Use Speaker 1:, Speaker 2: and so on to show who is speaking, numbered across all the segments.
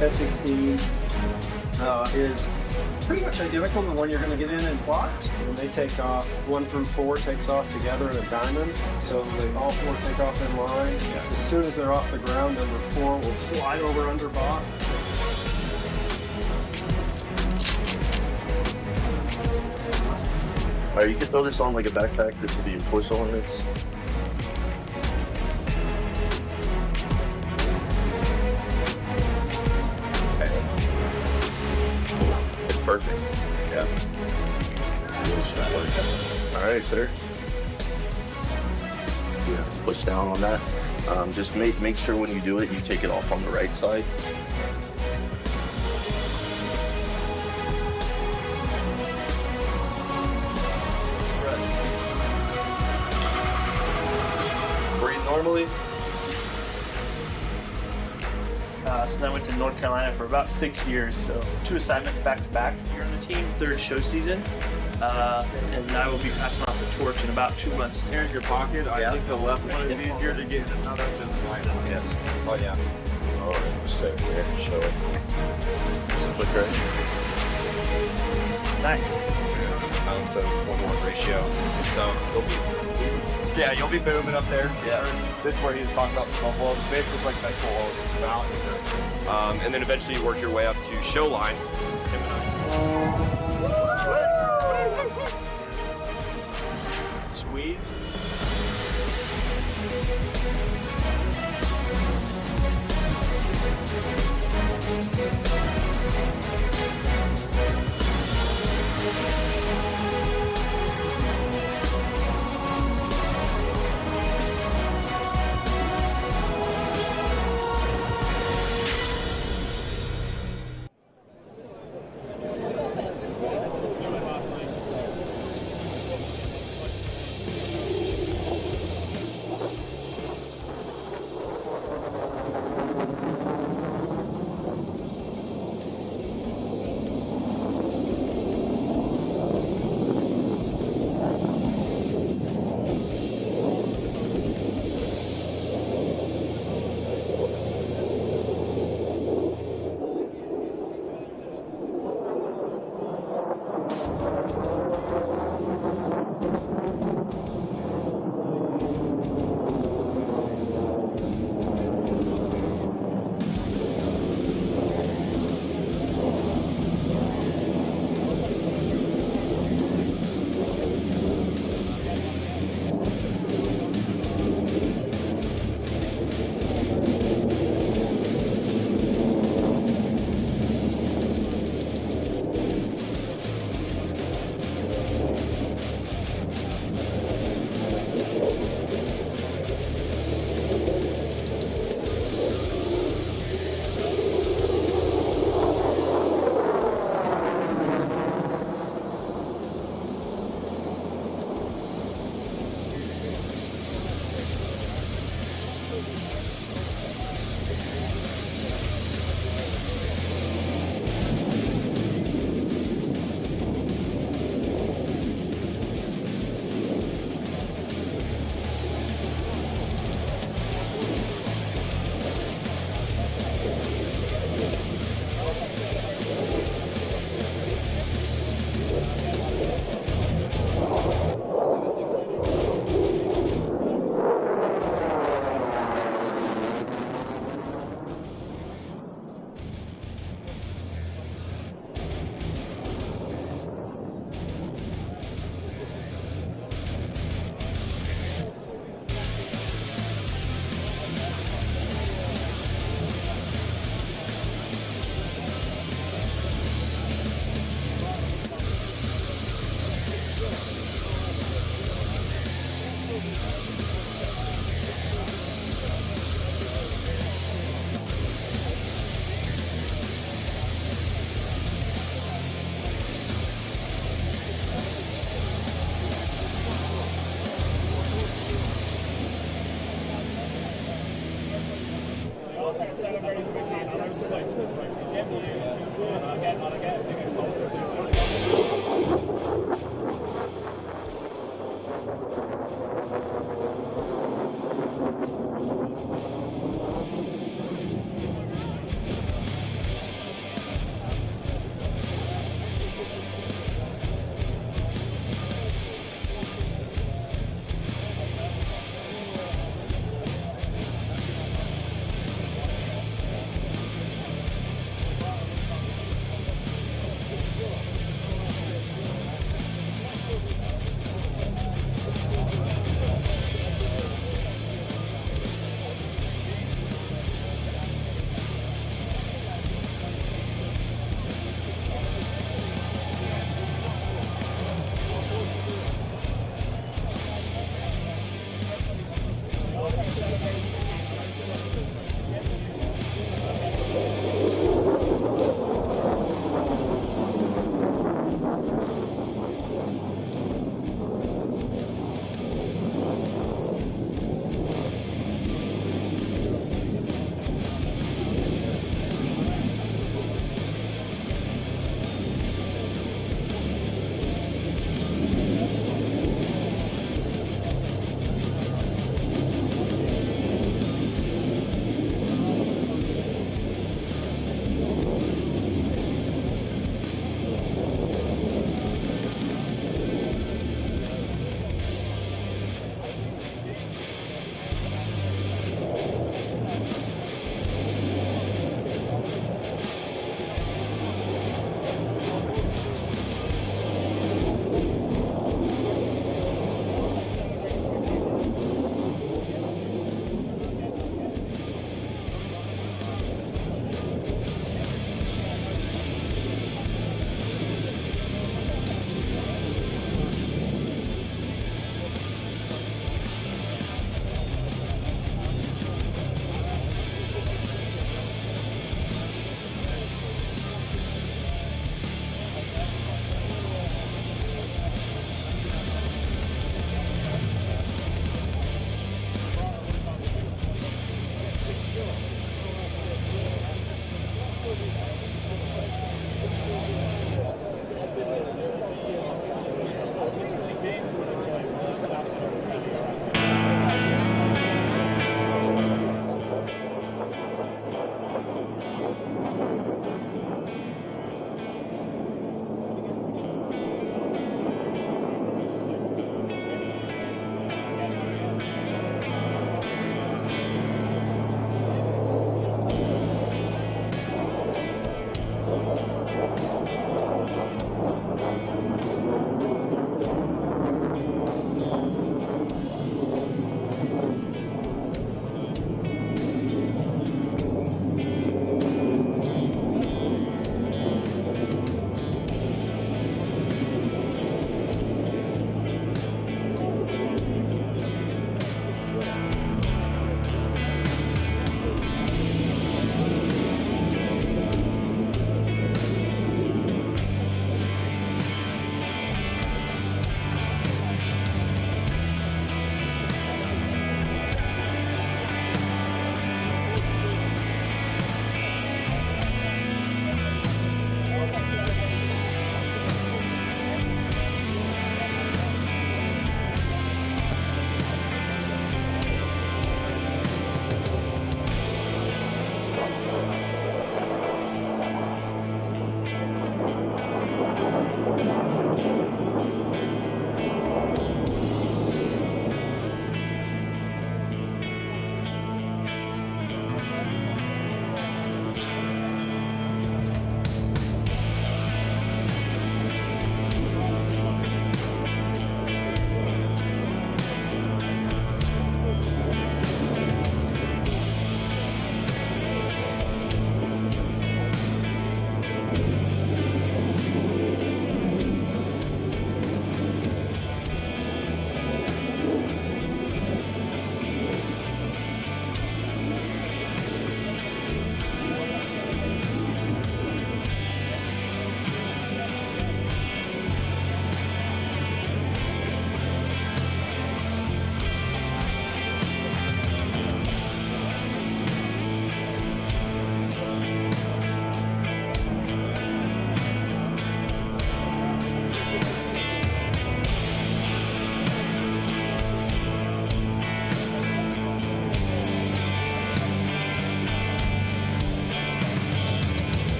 Speaker 1: F-16 is pretty much identical to the one you're going to get in plot. And they take off, 1 through 4 takes off together in a diamond. So they all 4 take off in line. Yeah. As soon as they're off the ground, number 4 will slide over under boss.
Speaker 2: Alright, you can throw this on like a backpack. This will be your torso on this. It's perfect. Yeah. Alright, sir. Yeah, push down on that. Just make sure when you do it, you take it off on the right side. Breathe normally.
Speaker 3: So then I went to North Carolina for about 6 years, so 2 assignments back to back here on the team, 3rd show season, and I will be passing off the torch in about 2 months.
Speaker 4: Here in your pocket, I think the left one is easier to get another than the right one.
Speaker 2: Yes.
Speaker 4: Oh yeah.
Speaker 2: Alright, stay here, show it. Just click right.
Speaker 3: Nice.
Speaker 4: So 1-1 ratio. So you'll be moving up there.
Speaker 2: Yeah.
Speaker 4: This is where he was talking about the smoke walls. Basically like that full mountain. And then eventually you work your way up to show line.
Speaker 3: Squeeze.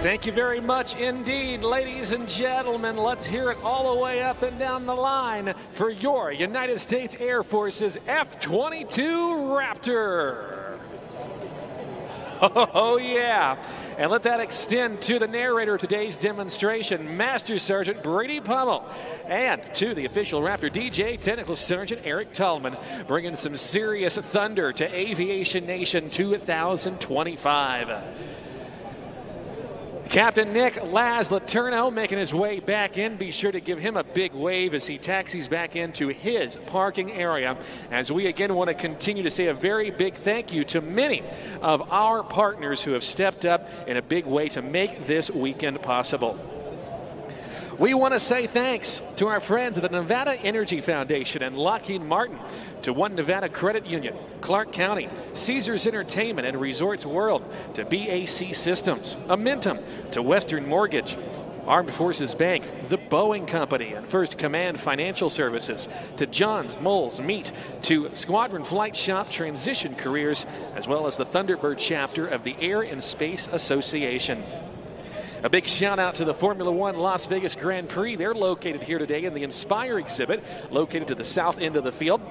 Speaker 5: Thank you very much indeed, ladies and gentlemen. Let's hear it all the way up and down the line for your United States Air Force's F-22 Raptor. Oh, yeah. And let that extend to the narrator of today's demonstration, Master Sergeant Brady Pummel, and to the official Raptor DJ, Technical Sergeant Eric Tullman, bringing some serious thunder to Aviation Nation 2025. Captain Nick Laz Letourneau making his way back in. Be sure to give him a big wave as he taxis back into his parking area. As we again want to continue to say a very big thank you to many of our partners who have stepped up in a big way to make this weekend possible. We want to say thanks to our friends at the Nevada Energy Foundation and Lockheed Martin, to One Nevada Credit Union, Clark County, Caesars Entertainment and Resorts World, to BAC Systems, Amentum, to Western Mortgage, Armed Forces Bank, the Boeing Company, and First Command Financial Services, to Johns, Moles, Meat, to Squadron Flight Shop Transition Careers, as well as the Thunderbird chapter of the Air and Space Association. A big shout out to the Formula One Las Vegas Grand Prix. They're located here today in the Inspire exhibit, located to the south end of the field.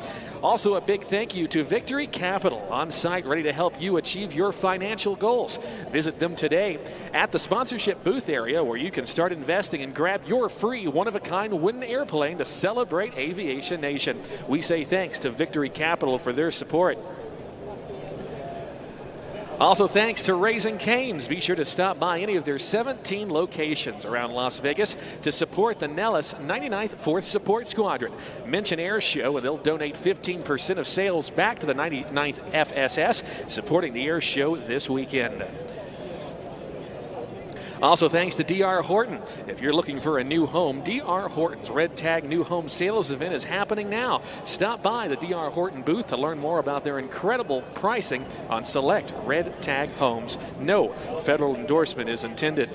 Speaker 5: Also a big thank you to Victory Capital, on site ready to help you achieve your financial goals. Visit them today at the sponsorship booth area, where you can start investing and grab your free one-of-a-kind wooden airplane to celebrate Aviation Nation. We say thanks to Victory Capital for their support. Also, thanks to Raising Cane's. Be sure to stop by any of their 17 locations around Las Vegas to support the Nellis 99th 4th Support Squadron. Mention Air Show, and they'll donate 15% of sales back to the 99th FSS, supporting the Air Show this weekend. Also, thanks to D.R. Horton. If you're looking for a new home, D.R. Horton's Red Tag New Home Sales event is happening now. Stop by the D.R. Horton booth to learn more about their incredible pricing on select Red Tag homes. No federal endorsement is intended.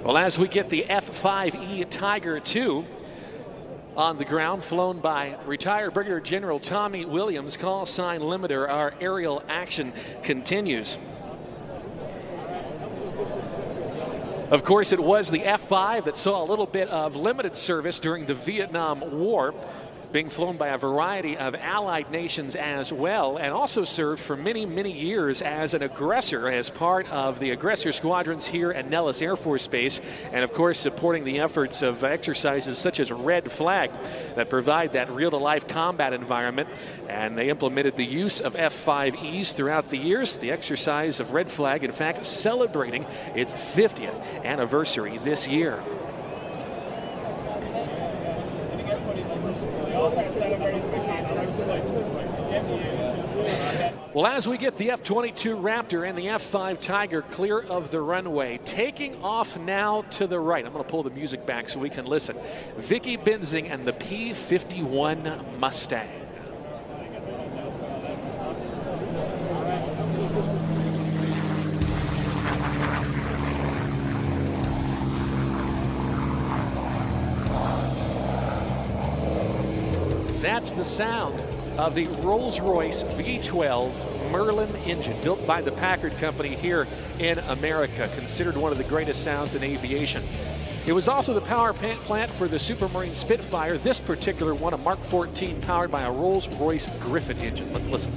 Speaker 5: Well, as we get the F-5E Tiger II on the ground, flown by retired Brigadier General Tommy Williams, call sign limiter, our aerial action continues. Of course, it was the F-5 that saw a little bit of limited service during the Vietnam War, being flown by a variety of allied nations as well, and also served for many, many years as an aggressor, as part of the aggressor squadrons here at Nellis Air Force Base, and of course supporting the efforts of exercises such as Red Flag that provide that real-to-life combat environment. And they implemented the use of F-5Es throughout the years. The exercise of Red Flag, in fact, celebrating its 50th anniversary this year. Well, as we get the F-22 Raptor and the F-5 Tiger clear of the runway, taking off now to the right. I'm going to pull the music back so we can listen. Vicky Benzing and the P-51 Mustang. That's the sound of the Rolls-Royce V12 Merlin engine, built by the Packard Company here in America, considered one of the greatest sounds in aviation. It was also the power plant for the Supermarine Spitfire, this particular one, a Mark 14 powered by a Rolls-Royce Griffin engine. Let's listen.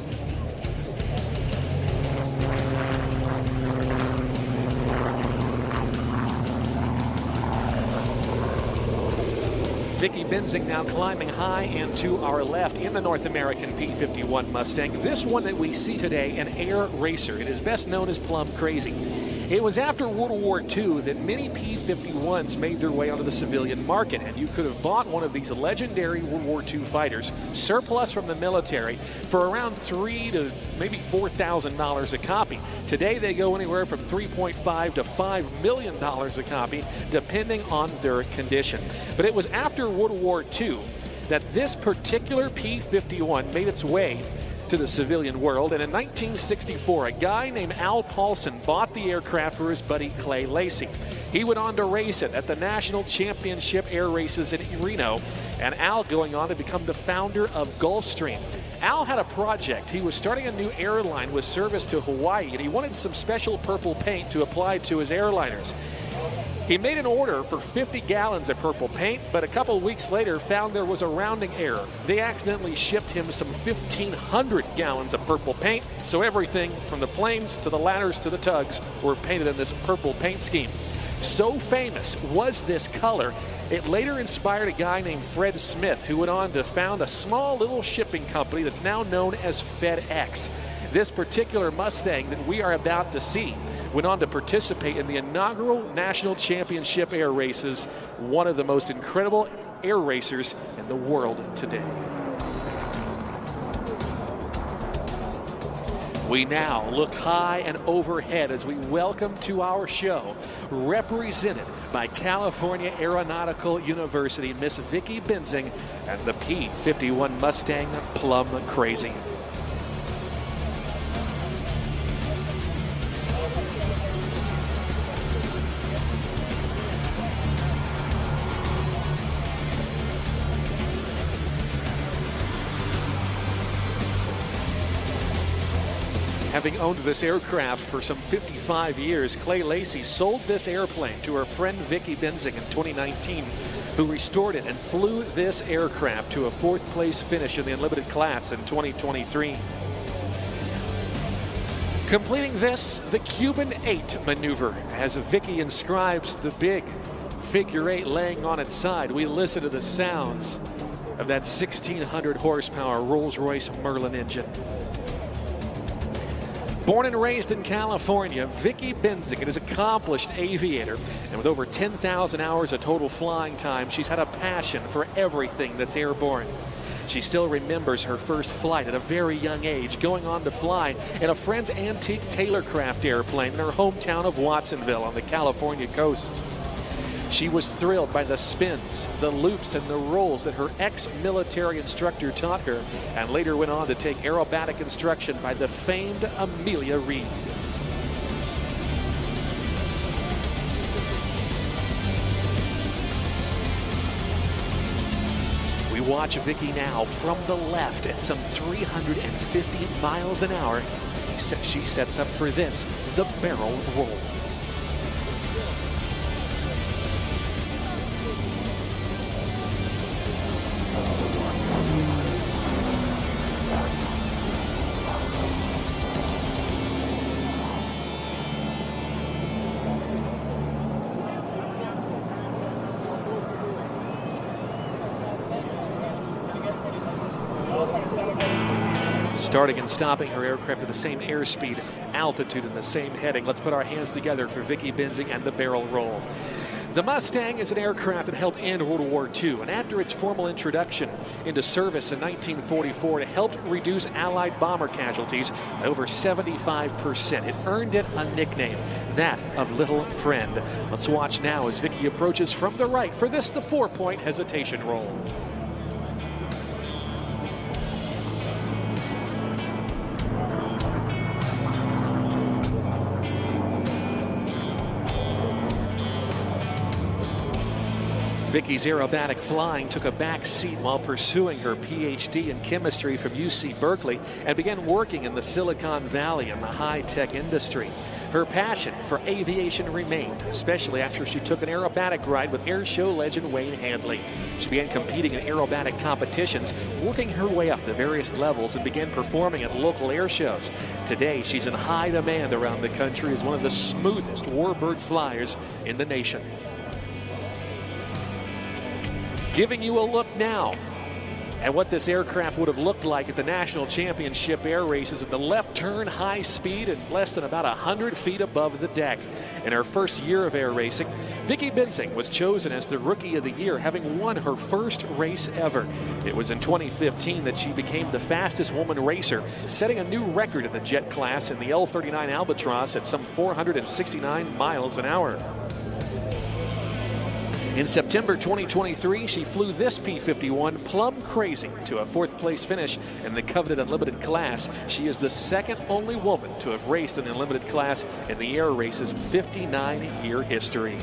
Speaker 5: Vicky Benzing now climbing high and to our left in the North American P-51 Mustang. This one that we see today, an air racer. It is best known as Plum Crazy. It was after World War II that many P-51s made their way onto the civilian market, and you could have bought one of these legendary World War II fighters, surplus from the military, for around $3,000 to maybe $4,000 a copy. Today they go anywhere from $3.5 to $5 million a copy, depending on their condition. But it was after World War II that this particular P-51 made its way to the civilian world, and in 1964 a guy named Al Paulson bought the aircraft for his buddy Clay Lacey. He went on to race it at the National Championship Air Races in Reno, and Al going on to become the founder of Gulfstream. Al had a project. He was starting a new airline with service to Hawaii, and he wanted some special purple paint to apply to his airliners. He made an order for 50 gallons of purple paint, but a couple of weeks later found there was a rounding error. They accidentally shipped him some 1,500 gallons of purple paint, so everything from the planes to the ladders to the tugs were painted in this purple paint scheme. So famous was this color, it later inspired a guy named Fred Smith, who went on to found a small little shipping company that's now known as FedEx. This particular Mustang that we are about to see went on to participate in the inaugural National Championship air races, one of the most incredible air racers in the world today. We now look high and overhead as we welcome to our show, represented by California Aeronautical University, Miss Vicki Benzing and the P-51 Mustang Plum Crazy. Having owned this aircraft for some 55 years, Clay Lacey sold this airplane to her friend Vicki Benzing in 2019, who restored it and flew this aircraft to a 4th place finish in the unlimited class in 2023. Completing this, the Cuban 8 maneuver, as Vicki inscribes the big figure 8 laying on its side. We listen to the sounds of that 1,600 horsepower Rolls-Royce Merlin engine. Born and raised in California, Vicki Benzing is an accomplished aviator, and with over 10,000 hours of total flying time, she's had a passion for everything that's airborne. She still remembers her first flight at a very young age, going on to fly in a friend's antique Taylorcraft airplane in her hometown of Watsonville on the California coast. She was thrilled by the spins, the loops, and the rolls that her ex-military instructor taught her, and later went on to take aerobatic instruction by the famed Amelia Reed. We watch Vicki now from the left at some 350 miles an hour. She sets up for this, the barrel roll. Starting and stopping her aircraft at the same airspeed, altitude, and the same heading. Let's put our hands together for Vicki Benzing and the barrel roll. The Mustang is an aircraft that helped end World War II, and after its formal introduction into service in 1944, it helped reduce Allied bomber casualties by over 75%. It earned it a nickname, that of Little Friend. Let's watch now as Vicki approaches from the right for this, the 4-point hesitation roll. Vicki's aerobatic flying took a back seat while pursuing her PhD in chemistry from UC Berkeley and began working in the Silicon Valley in the high-tech industry. Her passion for aviation remained, especially after she took an aerobatic ride with air show legend Wayne Handley. She began competing in aerobatic competitions, working her way up the various levels, and began performing at local air shows. Today, she's in high demand around the country as one of the smoothest warbird flyers in the nation. Giving you a look now at what this aircraft would have looked like at the National Championship air races at the left turn, high speed, and less than about 100 feet above the deck. In her first year of air racing, Vicki Benzing was chosen as the Rookie of the Year, having won her first race ever. It was in 2015 that she became the fastest woman racer, setting a new record in the jet class in the L-39 Albatross at some 469 miles an hour. In September 2023, she flew this P-51 Plum Crazy to a 4th place finish in the coveted unlimited class. She is the second only woman to have raced in the unlimited class in the air race's 59-year history.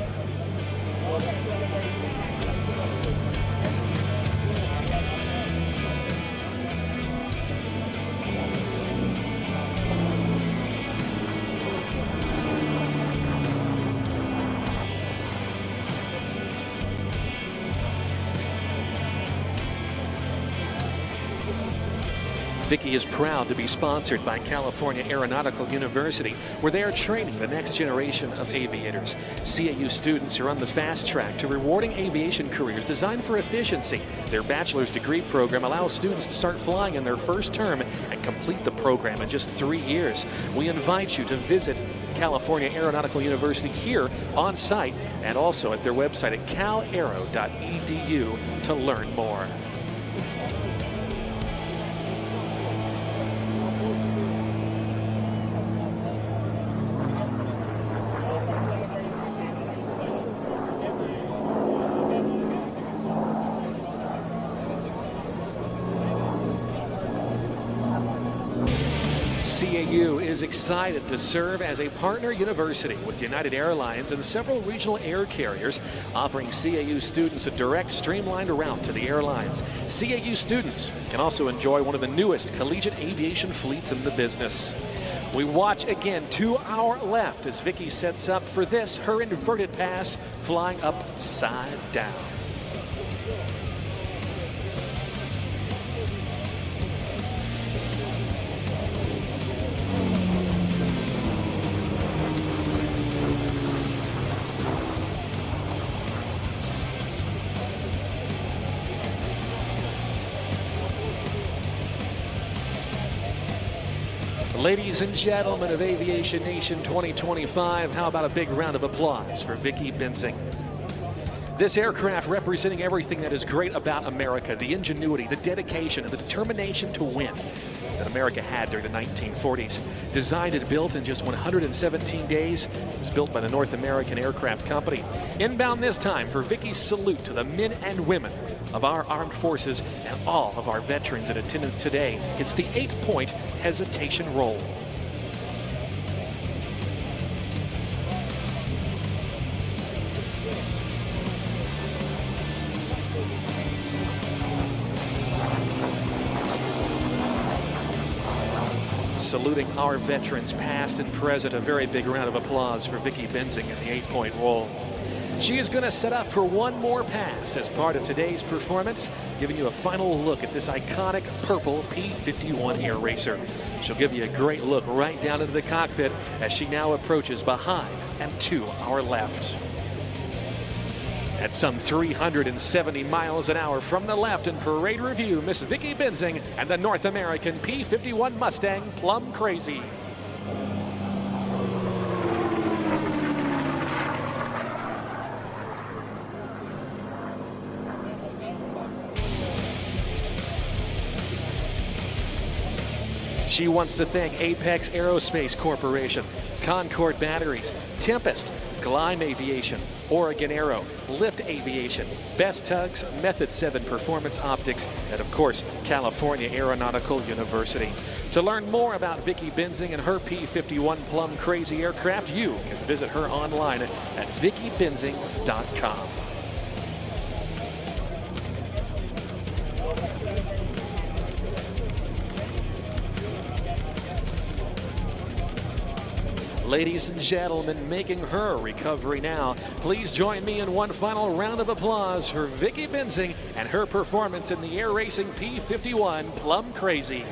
Speaker 5: Vicky is proud to be sponsored by California Aeronautical University, where they are training the next generation of aviators. CAU students are on the fast track to rewarding aviation careers designed for efficiency. Their bachelor's degree program allows students to start flying in their first term and complete the program in just 3 years. We invite you to visit California Aeronautical University here on site and also at their website at calaero.edu to learn more. CAU is excited to serve as a partner university with United Airlines and several regional air carriers, offering CAU students a direct, streamlined route to the airlines. CAU students can also enjoy one of the newest collegiate aviation fleets in the business. We watch again to our left as Vicky sets up for this, her inverted pass, flying upside down. Ladies and gentlemen of Aviation Nation 2025, how about a big round of applause for Vicky Benzing? This aircraft representing everything that is great about America, the ingenuity, the dedication, and the determination to win that America had during the 1940s. Designed and built in just 117 days, it was built by the North American Aircraft Company. Inbound this time for Vicky's salute to the men and women of our armed forces and all of our veterans in attendance today. It's the 8-point hesitation roll. Saluting our veterans past and present, a very big round of applause for Vicky Benzing in the 8-point roll. She is going to set up for one more pass as part of today's performance, giving you a final look at this iconic purple P-51 air racer. She'll give you a great look right down into the cockpit as she now approaches behind and to our left. At some 370 miles an hour from the left in parade review, Miss Vicky Benzing and the North American P-51 Mustang Plum Crazy. She wants to thank Apex Aerospace Corporation, Concord Batteries, Tempest, Gleim Aviation, Oregon Aero, Lift Aviation, Best Tugs, Method 7 Performance Optics, and of course, California Aeronautical University. To learn more about Vicky Benzing and her P-51 Plum Crazy aircraft, you can visit her online at vickybenzing.com. Ladies and gentlemen, making her recovery now. Please join me in one final round of applause for Vicky Benzing and her performance in the air racing P-51 Plum Crazy.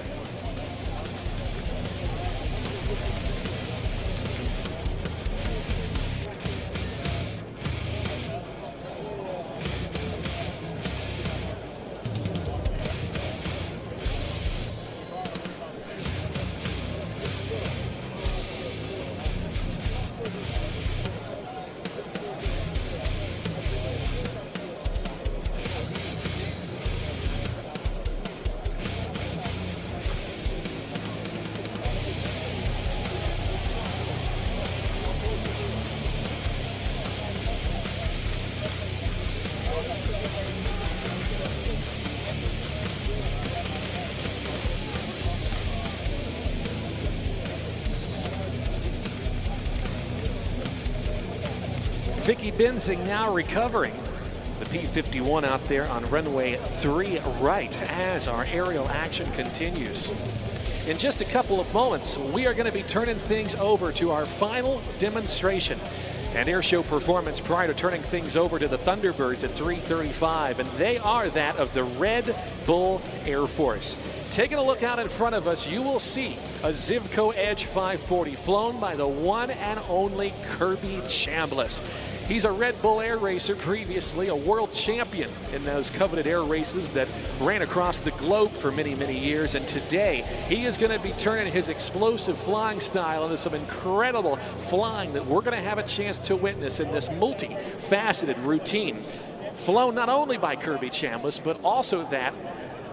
Speaker 5: Vicky Benzing now recovering the P-51 out there on runway 3 right as our aerial action continues. In just a couple of moments, we are going to be turning things over to our final demonstration and airshow performance prior to turning things over to the Thunderbirds at 3:35, and they are that of the Red Bull Air Force. taking a look out in front of us, you will see a Zivco Edge 540 flown by the one and only Kirby Chambliss. He's a Red Bull air racer, previously a world champion in those coveted air races that ran across the globe for many, many years. And today, he is going to be turning his explosive flying style into some incredible flying that we're going to have a chance to witness in this multi-faceted routine. Flown not only by Kirby Chambliss, but also that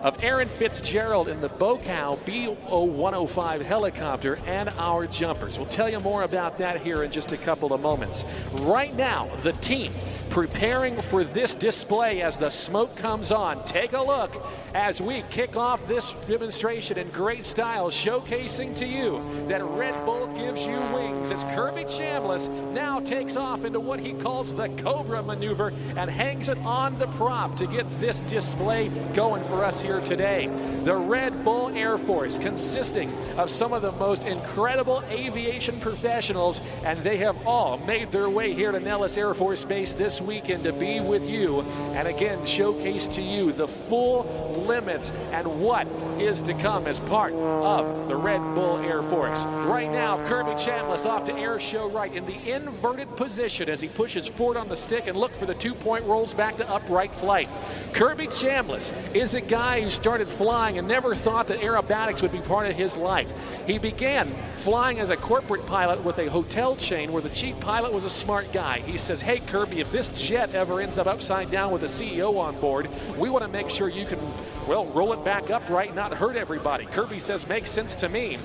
Speaker 5: of Aaron Fitzgerald in the Bocow B0105 helicopter and our jumpers. We'll tell you more about that here in just a couple of moments. Right now, the team preparing for this display as the smoke comes on. Take a look as we kick off this demonstration in great style, showcasing to you that Red Bull gives you wings as Kirby Chambliss now takes off into what he calls the Cobra maneuver and hangs it on the prop to get this display going for us here today. The Red Bull Air Force, consisting of some of the most incredible aviation professionals, and they have all made their way here to Nellis Air Force Base this weekend to be with you and again showcase to you the full limits and what is to come as part of the Red Bull Air Force. Right now, Kirby Chambliss off to air show right in the inverted position as he pushes forward on the stick and look for the 2-point rolls back to upright flight. Kirby Chambliss is a guy who started flying and never thought that aerobatics would be part of his life. He began flying as a corporate pilot with a hotel chain where the chief pilot was a smart guy. He says, hey Kirby, if this jet ever ends up upside down with the CEO on board, we want to make sure you can, well, roll it back upright, not hurt everybody. Kirby says, makes sense to me.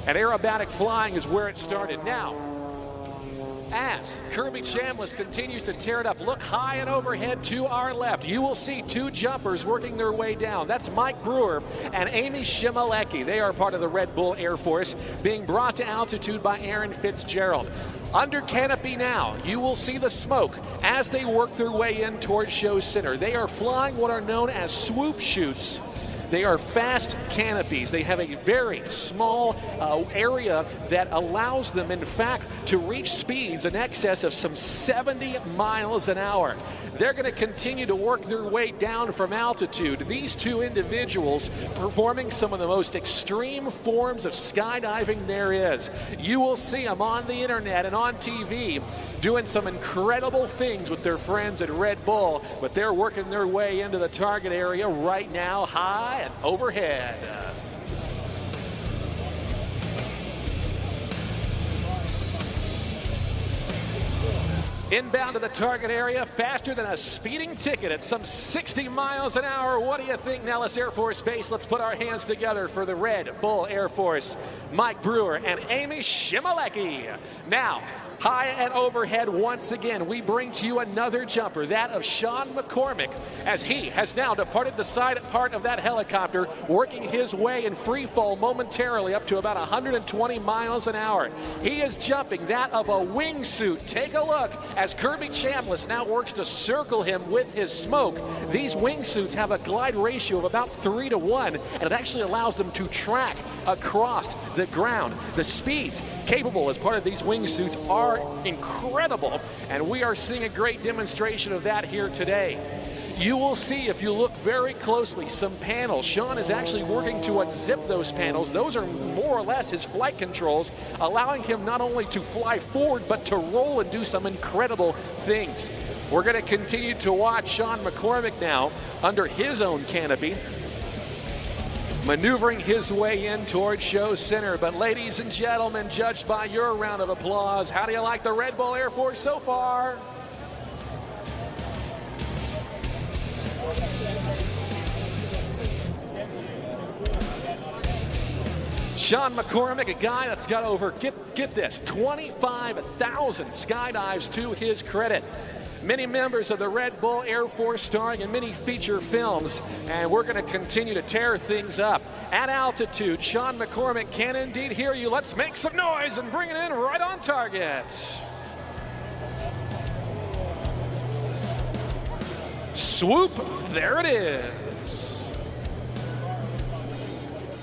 Speaker 5: And aerobatic flying is where it started. Now, as Kirby Chambliss continues to tear it up, look high and overhead to our left. You will see two jumpers working their way down. That's Mike Brewer and Amy Shimalecki. They are part of the Red Bull Air Force, being brought to altitude by Aaron Fitzgerald. Under canopy now, you will see the smoke as they work their way in towards show center. They are flying what are known as swoop chutes. They are fast canopies. They have a very small area that allows them, in fact, to reach speeds in excess of some 70 miles an hour. They're going to continue to work their way down from altitude. These two individuals performing some of the most extreme forms of skydiving there is. You will see them on the internet and on TV doing some incredible things with their friends at Red Bull, but they're working their way into the target area right now, high and overhead. Inbound to the target area, faster than a speeding ticket at some 60 miles an hour. What do you think, Nellis Air Force Base? Let's put our hands together for the Red Bull Air Force, Mike Brewer and Amy Shimalecki. Now, high and overhead once again, we bring to you another jumper, that of Sean McCormick, as he has now departed the side part of that helicopter, working his way in free fall momentarily up to about 120 miles an hour. He is jumping that of a wingsuit. Take a look as Kirby Chambliss now works to circle him with his smoke. These wingsuits have a glide ratio of about 3 to 1, and it actually allows them to track across the ground. The speeds capable as part of these wingsuits are incredible, and we are seeing a great demonstration of that here today. You will see, if you look very closely, some panels. Sean is actually working to unzip those panels. Those are more or less his flight controls, allowing him not only to fly forward, but to roll and do some incredible things. We're going to continue to watch Sean McCormick now under his own canopy, maneuvering his way in towards show center. But ladies and gentlemen, judged by your round of applause, how do you like the Red Bull Air Force so far? Sean McCormick, a guy that's got over, get this, 25,000 skydives to his credit. Many members of the Red Bull Air Force starring in many feature films, and we're going to continue to tear things up. At altitude, Sean McCormick can indeed hear you. Let's make some noise and bring it in right on target. Swoop, there it is.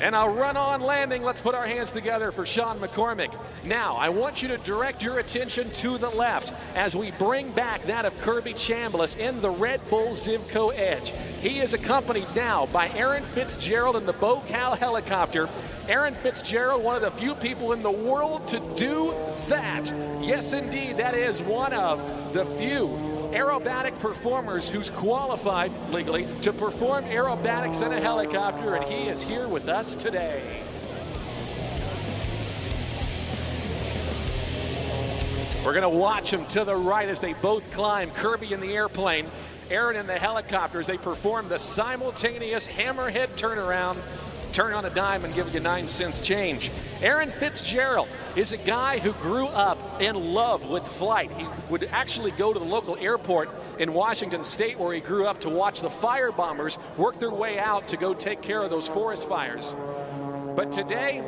Speaker 5: And a run-on landing. Let's put our hands together for Sean McCormick Now, I want you to direct your attention to the left as we bring back that of Kirby Chambliss in the Red Bull Zivco Edge. He is accompanied now by Aaron Fitzgerald in the BoCal helicopter. Aaron Fitzgerald, one of the few people in the world to do that. Yes, indeed, that is one of the few aerobatic performers who's qualified legally to perform aerobatics in a helicopter, and he is here with us today. We're going to watch them to the right as they both climb. Kirby in the airplane, Aaron in the helicopter as they perform the simultaneous hammerhead turnaround. Turn on a dime and give you 9 cents change. Aaron Fitzgerald is a guy who grew up in love with flight. He would actually go to the local airport in Washington State where he grew up to watch the fire bombers work their way out to go take care of those forest fires. But today,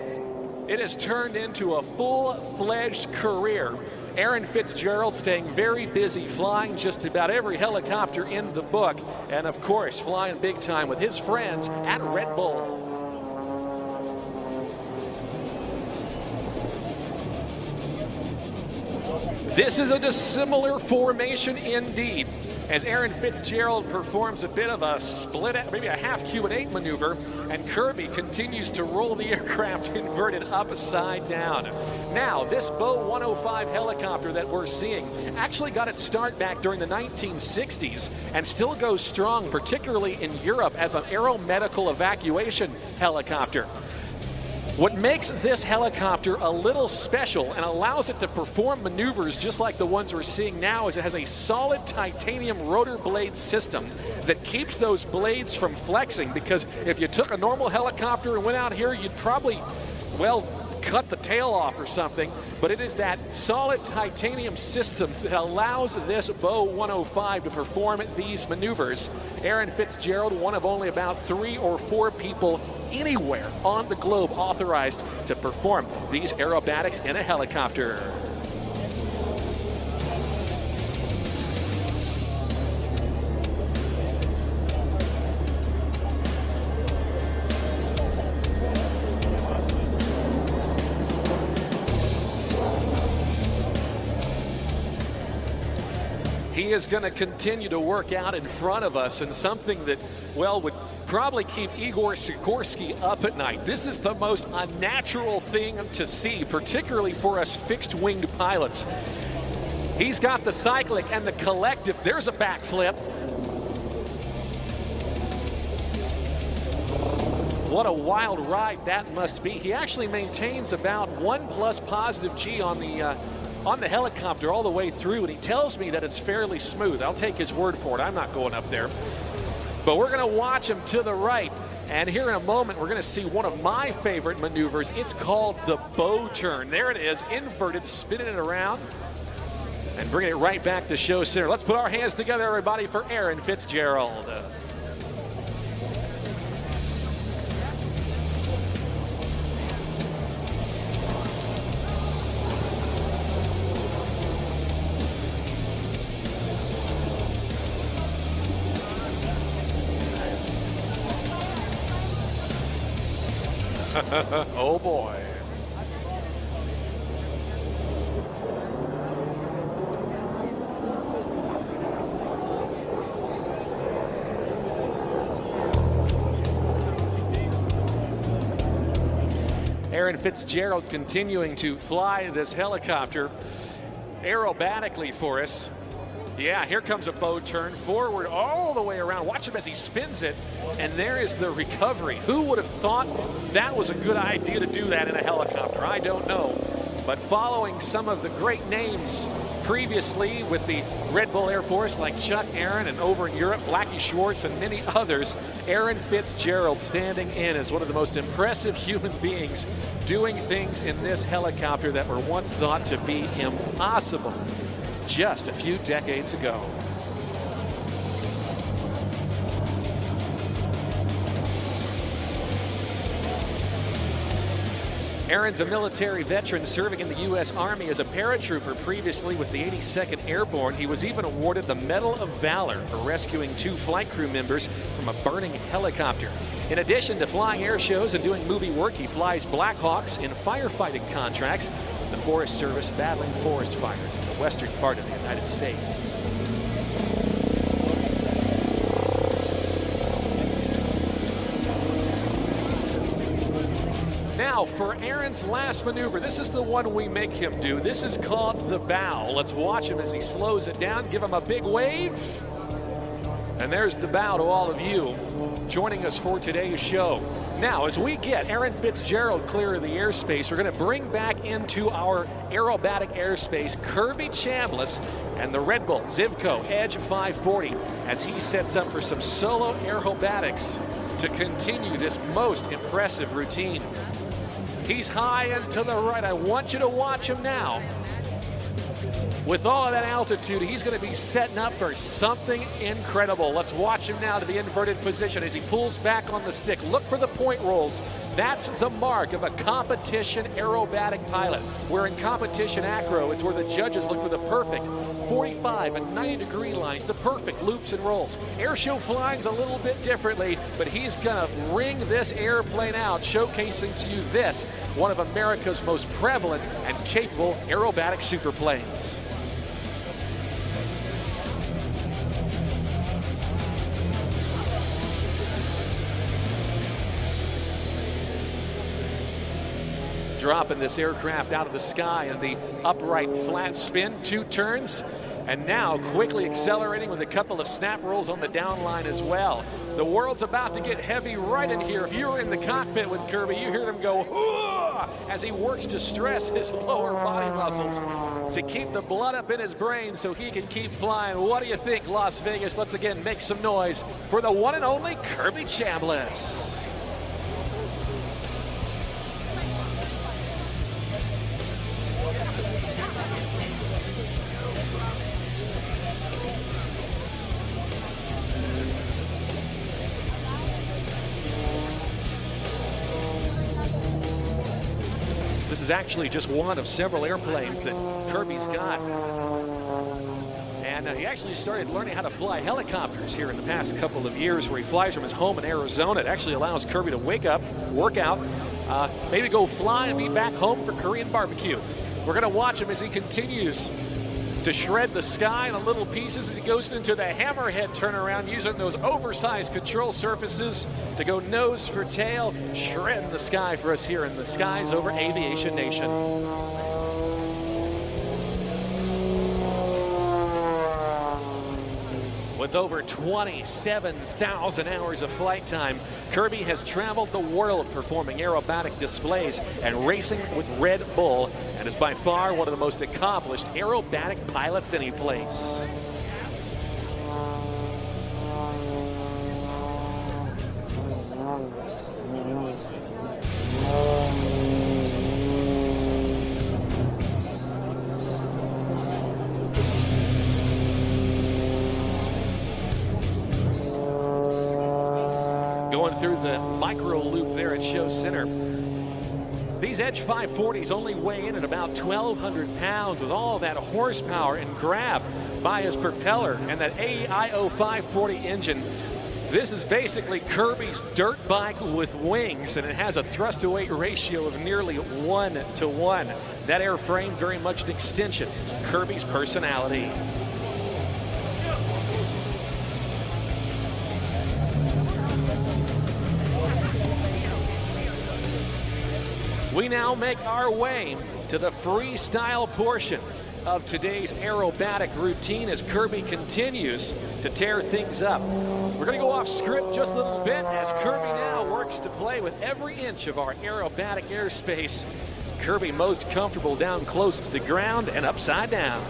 Speaker 5: it has turned into a full-fledged career. Aaron Fitzgerald staying very busy, flying just about every helicopter in the book, and of course, flying big time with his friends at Red Bull. This is a dissimilar formation indeed, as Aaron Fitzgerald performs a bit of a split, maybe a half Q&A maneuver, and Kirby continues to roll the aircraft inverted upside down. Now, this Bo 105 helicopter that we're seeing actually got its start back during the 1960s and still goes strong, particularly in Europe, as an aeromedical evacuation helicopter. What makes this helicopter a little special and allows it to perform maneuvers just like the ones we're seeing now is it has a solid titanium rotor blade system that keeps those blades from flexing, because if you took a normal helicopter and went out here, you'd probably, well, cut the tail off or something. But it is that solid titanium system that allows this Bo 105 to perform these maneuvers. Aaron Fitzgerald, one of only about 3 or 4 people anywhere on the globe authorized to perform these aerobatics in a helicopter. He is going to continue to work out in front of us, and something that, well, would probably keep Igor Sikorsky up at night. This is the most unnatural thing to see, particularly for us fixed-winged pilots. He's got the cyclic and the collective. There's a backflip. What a wild ride that must be. He actually maintains about 1+ positive G on the helicopter all the way through, and he tells me that it's fairly smooth. I'll take his word for it. I'm not going up there. But we're going to watch him to the right, and here in a moment we're going to see one of my favorite maneuvers. It's called the bow turn. There it is, inverted, spinning it around and bringing it right back to show center. Let's put our hands together, everybody, for Aaron Fitzgerald. Oh boy. Aaron Fitzgerald continuing to fly this helicopter aerobatically for us. Yeah, here comes a bow turn forward all the way around. Watch him as he spins it, and there is the recovery. Who would have thought that was a good idea to do that in a helicopter? I don't know. But following some of the great names previously with the Red Bull Air Force like Chuck Aaron, and over in Europe, Blackie Schwartz and many others, Aaron Fitzgerald standing in as one of the most impressive human beings doing things in this helicopter that were once thought to be impossible just a few decades ago. Aaron's a military veteran serving in the U.S. Army as a paratrooper previously with the 82nd Airborne. He was even awarded the Medal of Valor for rescuing 2 flight crew members from a burning helicopter. In addition to flying air shows and doing movie work, he flies Blackhawks in firefighting contracts. the Forest Service battling forest fires in the western part of the United States. Now for Aaron's last maneuver. This is the one we make him do. This is called the bow. Let's watch him as he slows it down. Give him a big wave. And there's the bow to all of you joining us for today's show. Now, as we get Aaron Fitzgerald clear of the airspace, we're going to bring back into our aerobatic airspace Kirby Chambliss and the Red Bull Zivco Edge 540 as he sets up for some solo aerobatics to continue this most impressive routine. He's high and to the right. I want you to watch him now. With all of that altitude, he's going to be setting up for something incredible. Let's watch him now to the inverted position as he pulls back on the stick. Look for the point rolls. That's the mark of a competition aerobatic pilot. Where in competition acro, it's where the judges look for the perfect 45 and 90 degree lines, the perfect loops and rolls. Airshow flying's a little bit differently, but he's going to ring this airplane out, showcasing to you this, one of America's most prevalent and capable aerobatic superplanes. Dropping this aircraft out of the sky in the upright flat spin, 2 turns, and now quickly accelerating with a couple of snap rolls on the down line as well. The world's about to get heavy right in here. If you were in the cockpit with Kirby, you hear him go, "Ooh," as he works to stress his lower body muscles to keep the blood up in his brain so he can keep flying. What do you think, Las Vegas? Let's again make some noise for the one and only Kirby Chambliss. This is actually just one of several airplanes that Kirby's got. And he actually started learning how to fly helicopters here in the past couple of years, where he flies from his home in Arizona. It actually allows Kirby to wake up, work out, maybe go fly and be back home for Korean barbecue. We're going to watch him as he continues to shred the sky in little pieces as he goes into the hammerhead turnaround, using those oversized control surfaces to go nose for tail, shredding the sky for us here in the skies over Aviation Nation. With over 27,000 hours of flight time, Kirby has traveled the world performing aerobatic displays and racing with Red Bull, and is by far one of the most accomplished aerobatic pilots any place. Going through the micro loop there at Show Center. These Edge 540s only weigh in at about 1,200 pounds with all that horsepower and grab by his propeller and that AIO 540 engine. This is basically Kirby's dirt bike with wings, and it has a thrust-to-weight ratio of nearly 1-to-1. That airframe very much an extension of Kirby's personality. We now make our way to the freestyle portion of today's aerobatic routine as Kirby continues to tear things up. We're going to go off script just a little bit as Kirby now works to play with every inch of our aerobatic airspace. Kirby most comfortable down close to the ground and upside down.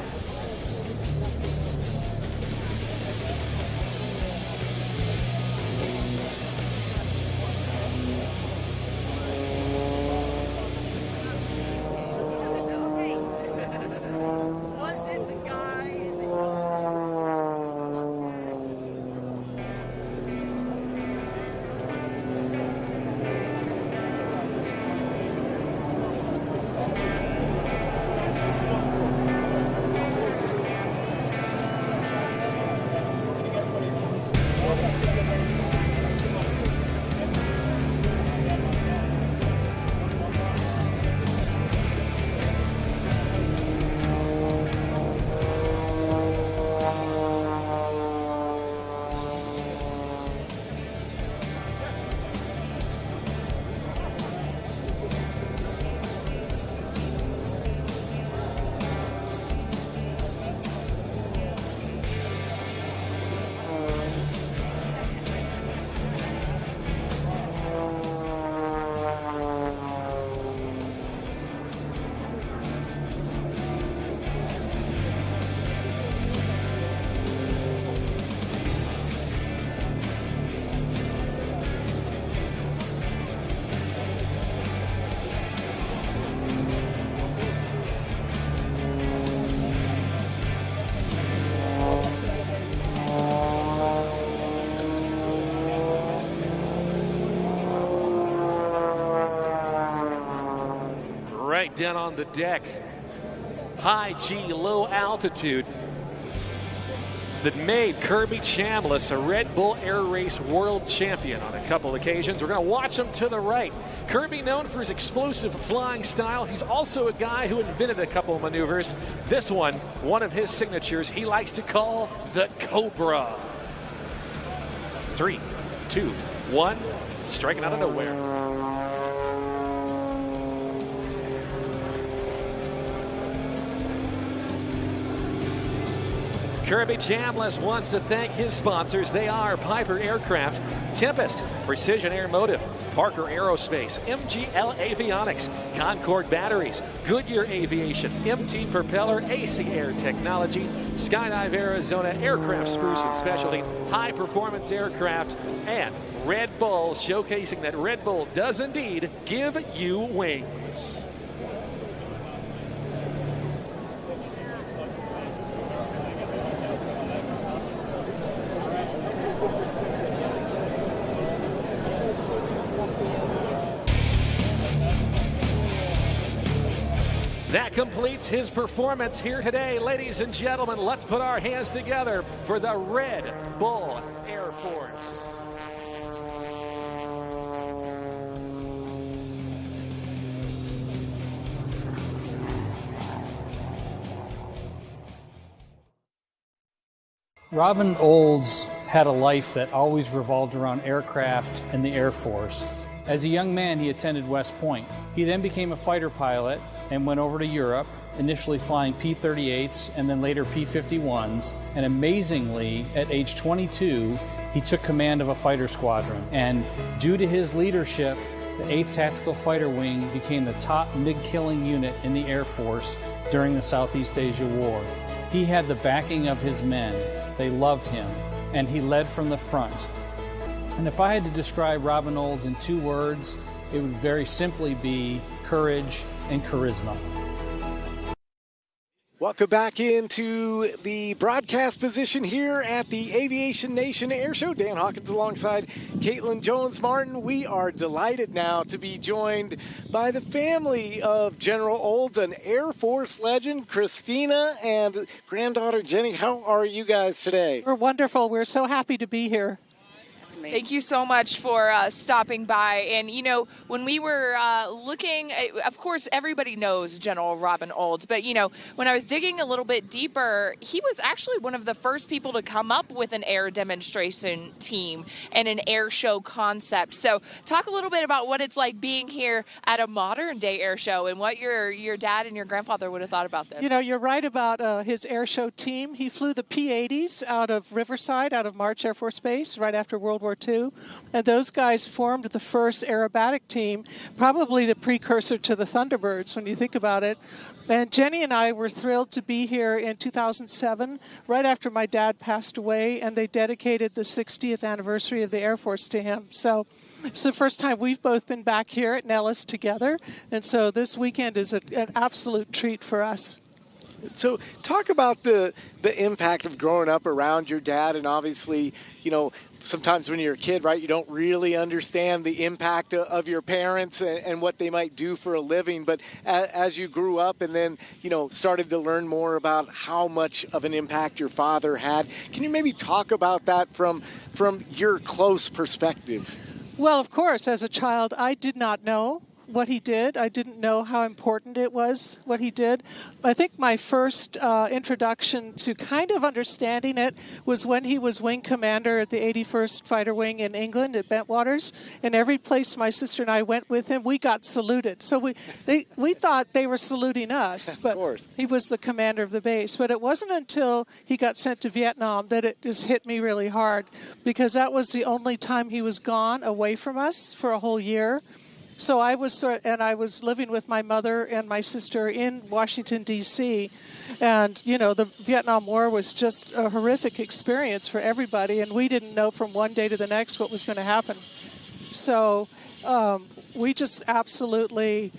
Speaker 5: down on the deck. High G, low altitude that made Kirby Chambliss a Red Bull Air Race world champion on a couple occasions. We're going to watch him to the right. Kirby, known for his explosive flying style, he's also a guy who invented a couple of maneuvers. This one of his signatures, he likes to call the Cobra. 3, 2, 1, striking out of nowhere. Kirby Chambliss wants to thank his sponsors. They are Piper Aircraft, Tempest, Precision Airmotive, Parker Aerospace, MGL Avionics, Concord Batteries, Goodyear Aviation, MT Propeller, AC Air Technology, Skydive Arizona, Aircraft Spruce and Specialty, High Performance Aircraft, and Red Bull, showcasing that Red Bull does indeed give you wings. That completes his performance here today. Ladies and gentlemen, let's put our hands together for the Red Bull Air Force.
Speaker 6: Robin Olds had a life that always revolved around aircraft and the Air Force. As a young man, he attended West Point. He then became a fighter pilot and went over to Europe, initially flying P-38s and then later P-51s. And amazingly, at age 22, he took command of a fighter squadron. And due to his leadership, the 8th Tactical Fighter Wing became the top MiG-killing unit in the Air Force during the Southeast Asia War. He had the backing of his men. They loved him, and he led from the front. And if I had to describe Robin Olds in 2 words, it would very simply be courage and charisma.
Speaker 7: Welcome back into the broadcast position here at the Aviation Nation Air Show. Dan Hawkins alongside Caitlin Jones-Martin. We are delighted now to be joined by the family of General Olds, an Air Force legend, Christina, and granddaughter Jenny. How are you guys today?
Speaker 8: We're wonderful. We're so happy to be here.
Speaker 9: Thank you so much for stopping by. And, you know, when we were looking, of course, everybody knows General Robin Olds. But, you know, when I was digging a little bit deeper, he was actually one of the first people to come up with an air demonstration team and an air show concept. So talk a little bit about what it's like being here at a modern day air show and what your dad and your grandfather would have thought about this.
Speaker 8: You know, you're right about his air show team. He flew the P-80s out of Riverside, out of March Air Force Base, right after World War II. And those guys formed the first aerobatic team, probably the precursor to the Thunderbirds when you think about it. And Jenny and I were thrilled to be here in 2007, right after my dad passed away, and they dedicated the 60th anniversary of the Air Force to him. So it's the first time we've both been back here at Nellis together, and so this weekend is an absolute treat for us.
Speaker 7: So talk about the impact of growing up around your dad, and obviously, you know, sometimes when you're a kid, right, you don't really understand the impact of your parents and what they might do for a living. But as you grew up and then, you know, started to learn more about how much of an impact your father had, can you maybe talk about that from your close perspective?
Speaker 8: Well, of course, as a child, I did not know what he did. I didn't know how important it was, what he did. I think my first introduction to kind of understanding it was when he was wing commander at the 81st Fighter Wing in England at Bentwaters. And every place my sister and I went with him, we got saluted. So we thought they were saluting us, but he was the commander of the base. But it wasn't until he got sent to Vietnam that it just hit me really hard, because that was the only time he was gone away from us for a whole year. So I was living with my mother and my sister in Washington, D.C., and, you know, the Vietnam War was just a horrific experience for everybody, and we didn't know from one day to the next what was going to happen. So we just absolutely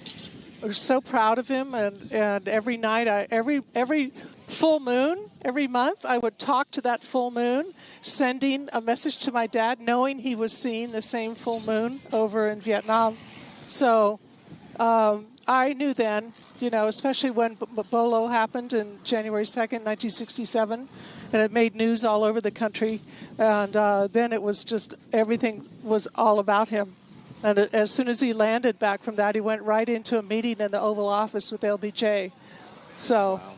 Speaker 8: are so proud of him, and every night, every full moon, every month, I would talk to that full moon, sending a message to my dad, knowing he was seeing the same full moon over in Vietnam. So I knew then, especially when Bolo happened in January 2nd, 1967, and it made news all over the country. And then it was just, everything was all about him. And as soon as he landed back from that, he went right into a meeting in the Oval Office with LBJ. So...
Speaker 7: Wow.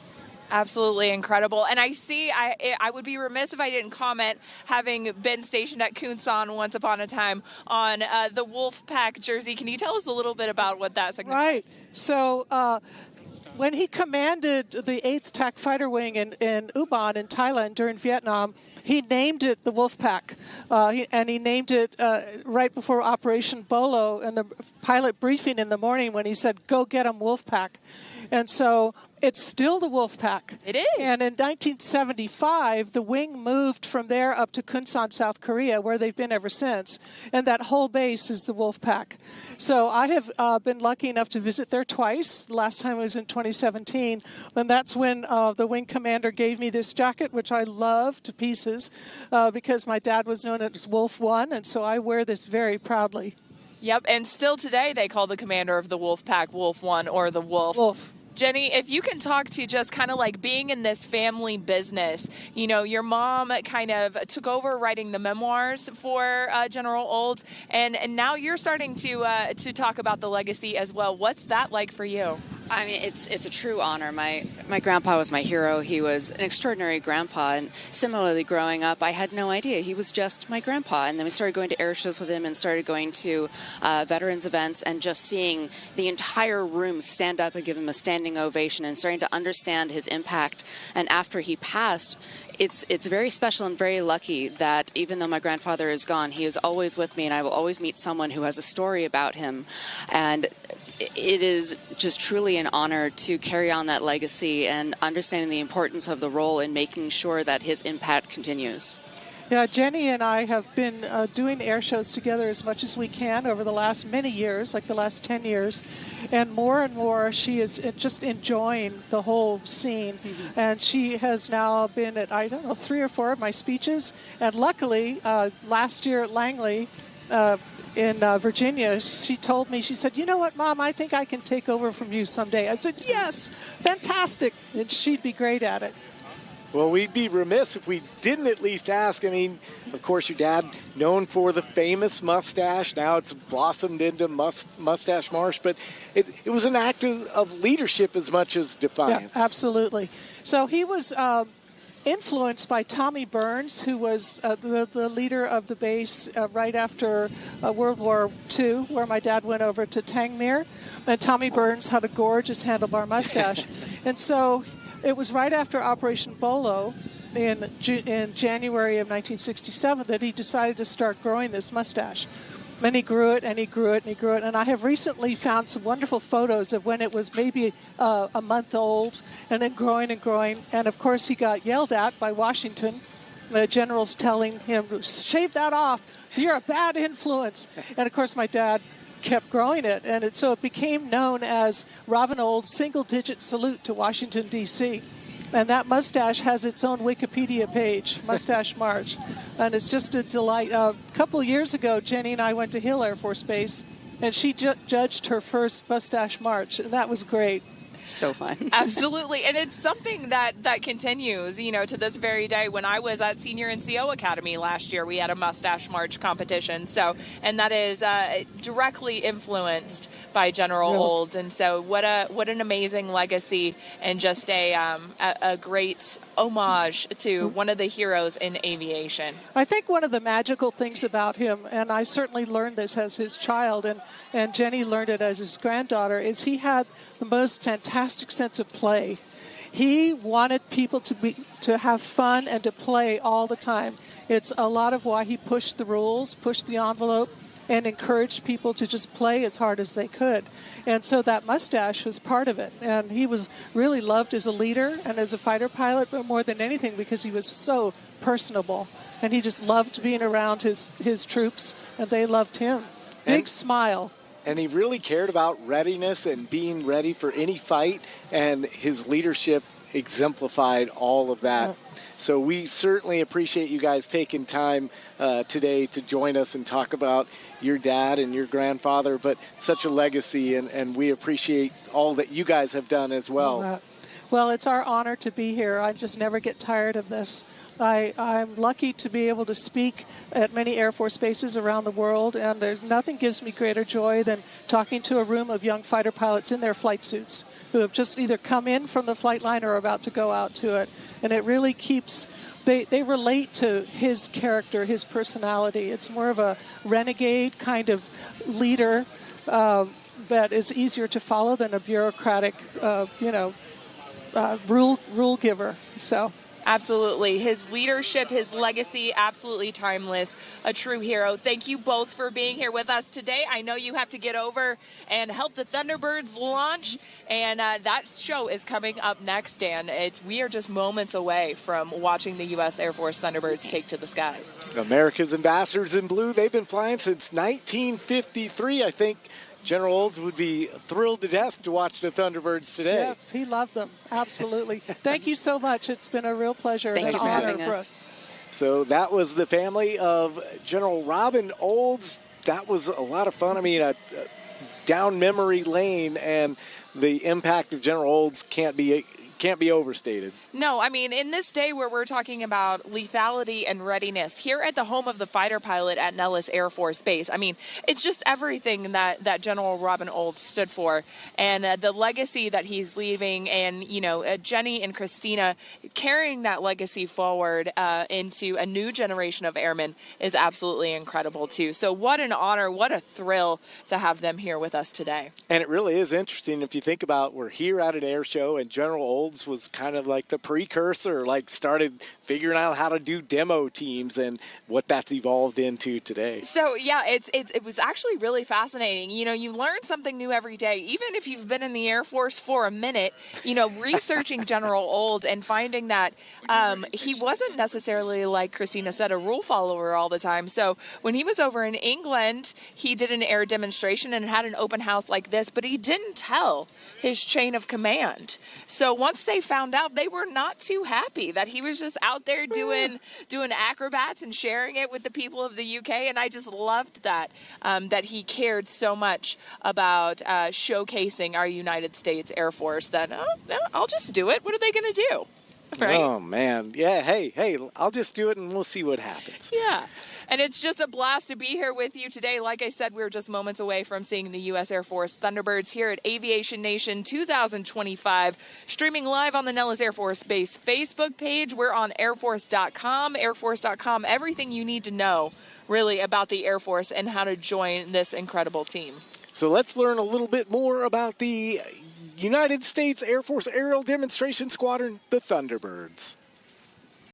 Speaker 9: Absolutely incredible. And I would be remiss if I didn't comment, having been stationed at Kunsan once upon a time, on the Wolf Pack jersey. Can you tell us a little bit about what that signifies?
Speaker 8: Right. So when he commanded the 8th TAC Fighter Wing in Ubon in Thailand during Vietnam, he named it the Wolf Pack. And he named it right before Operation Bolo in the pilot briefing in the morning when he said, "Go get 'em, Wolf Pack." And so it's still the Wolf Pack.
Speaker 9: It is.
Speaker 8: And in 1975, the wing moved from there up to Kunsan, South Korea, where they've been ever since. And that whole base is the Wolf Pack. So I have been lucky enough to visit there twice. The last time was in 2017. And that's when the wing commander gave me this jacket, which I love to pieces, because my dad was known as Wolf One. And so I wear this very proudly.
Speaker 9: Yep, and still today they call the commander of the Wolf Pack Wolf One, or the Wolf.
Speaker 8: Wolf.
Speaker 9: Jenny, if you can talk to just kind of like being in this family business, your mom kind of took over writing the memoirs for General Olds, and now you're starting to talk about the legacy as well. What's that like for you?
Speaker 10: I mean, it's a true honor. My grandpa was my hero. He was an extraordinary grandpa, and similarly, growing up, I had no idea. He was just my grandpa, and then we started going to air shows with him and started going to veterans events, and just seeing the entire room stand up and give him a standing ovation and starting to understand his impact. And after he passed, it's very special and very lucky that even though my grandfather is gone, he is always with me, and I will always meet someone who has a story about him. And it is just truly an honor to carry on that legacy and understanding the importance of the role in making sure that his impact continues.
Speaker 8: Yeah, Jenny and I have been doing air shows together as much as we can over the last many years, like the last 10 years. And more she is just enjoying the whole scene. Mm-hmm. And she has now been at, 3 or 4 of my speeches. And luckily, last year at Langley in Virginia, she told me, she said, "You know what, Mom, I think I can take over from you someday." I said, "Yes, fantastic." And she'd be great at it.
Speaker 7: Well, we'd be remiss if we didn't at least ask. I mean, of course, your dad, known for the famous mustache. Now it's blossomed into Mustache Marsh. But it was an act of leadership as much as defiance.
Speaker 8: Yeah, absolutely. So he was influenced by Tommy Burns, who was the leader of the base right after World War II, where my dad went over to Tangmere. And Tommy Burns had a gorgeous handlebar mustache. And so it was right after Operation Bolo in January of 1967 that he decided to start growing this mustache. And he grew it, and he grew it, and he grew it. And I have recently found some wonderful photos of when it was maybe a month old, and then growing and growing. And, of course, he got yelled at by Washington. The generals telling him, "Shave that off. You're a bad influence." And, of course, my dad kept growing it. And so it became known as Robin Old's single-digit salute to Washington, D.C. And that mustache has its own Wikipedia page, Mustache March. And it's just a delight. A couple of years ago, Jenny and I went to Hill Air Force Base, and she judged her first Mustache March, and that was great.
Speaker 10: So fun.
Speaker 9: Absolutely. And it's something that continues, to this very day. When I was at Senior NCO Academy last year, we had a Mustache March competition. So, and that is directly influenced by General Olds. And so what an amazing legacy, and just a great homage to one of the heroes in aviation.
Speaker 8: I think one of the magical things about him, and I certainly learned this as his child, and Jenny learned it as his granddaughter, is he had the most fantastic sense of play. He wanted people to have fun and to play all the time. It's a lot of why he pushed the rules, pushed the envelope, and encouraged people to just play as hard as they could. And so that mustache was part of it. And he was really loved as a leader and as a fighter pilot, but more than anything because he was so personable. And he just loved being around his troops, and they loved him. Big smile.
Speaker 7: And he really cared about readiness and being ready for any fight, and his leadership exemplified all of that. Yeah. So we certainly appreciate you guys taking time today to join us and talk about your dad and your grandfather, but such a legacy, and we appreciate all that you guys have done as well.
Speaker 8: Well, it's our honor to be here. I just never get tired of this. I'm lucky to be able to speak at many Air Force bases around the world, and there's nothing gives me greater joy than talking to a room of young fighter pilots in their flight suits who have just either come in from the flight line or are about to go out to it. And it really keeps, they relate to his character, his personality. It's more of a renegade kind of leader that is easier to follow than a bureaucratic, rule giver. So.
Speaker 9: Absolutely. His leadership, his legacy, absolutely timeless. A true hero. Thank you both for being here with us today. I know you have to get over and help the Thunderbirds launch, and that show is coming up next, Dan. We are just moments away from watching the U.S. Air Force Thunderbirds take to the skies.
Speaker 7: America's ambassadors in blue, they've been flying since 1953, I think. General Olds would be thrilled to death to watch the Thunderbirds today.
Speaker 8: Yes, he loved them. Absolutely. Thank you so much. It's been a real pleasure.
Speaker 10: Thank you for having us.
Speaker 7: So that was the family of General Robin Olds. That was a lot of fun. I mean, down memory lane, and the impact of General Olds can't be overstated.
Speaker 9: No, I mean, in this day where we're talking about lethality and readiness, here at the home of the fighter pilot at Nellis Air Force Base, I mean, it's just everything that General Robin Olds stood for, and the legacy that he's leaving, and, Jenny and Christina carrying that legacy forward into a new generation of airmen is absolutely incredible, too. So what an honor, what a thrill to have them here with us today.
Speaker 7: And it really is interesting if you think about, we're here at an air show, and General Olds was kind of like the precursor, like started figuring out how to do demo teams and what that's evolved into today.
Speaker 9: So yeah, it was actually really fascinating. You learn something new every day, even if you've been in the Air Force for a minute. Researching General Olds and finding that he wasn't necessarily, like Christina said, a rule follower all the time. So when he was over in England, he did an air demonstration and had an open house like this, but he didn't tell his chain of command. So once they found out, they were not too happy that he was just out there doing acrobats and sharing it with the people of the UK. And I just loved that he cared so much about showcasing our United States Air Force that I'll just do it. What are they going to do? Right?
Speaker 7: Oh, man. Yeah, hey, I'll just do it and we'll see what happens.
Speaker 9: Yeah. And it's just a blast to be here with you today. Like I said, we're just moments away from seeing the U.S. Air Force Thunderbirds here at Aviation Nation 2025, streaming live on the Nellis Air Force Base Facebook page. We're on airforce.com, airforce.com, everything you need to know, really, about the Air Force and how to join this incredible team.
Speaker 7: So let's learn a little bit more about the United States Air Force Aerial Demonstration Squadron, the Thunderbirds.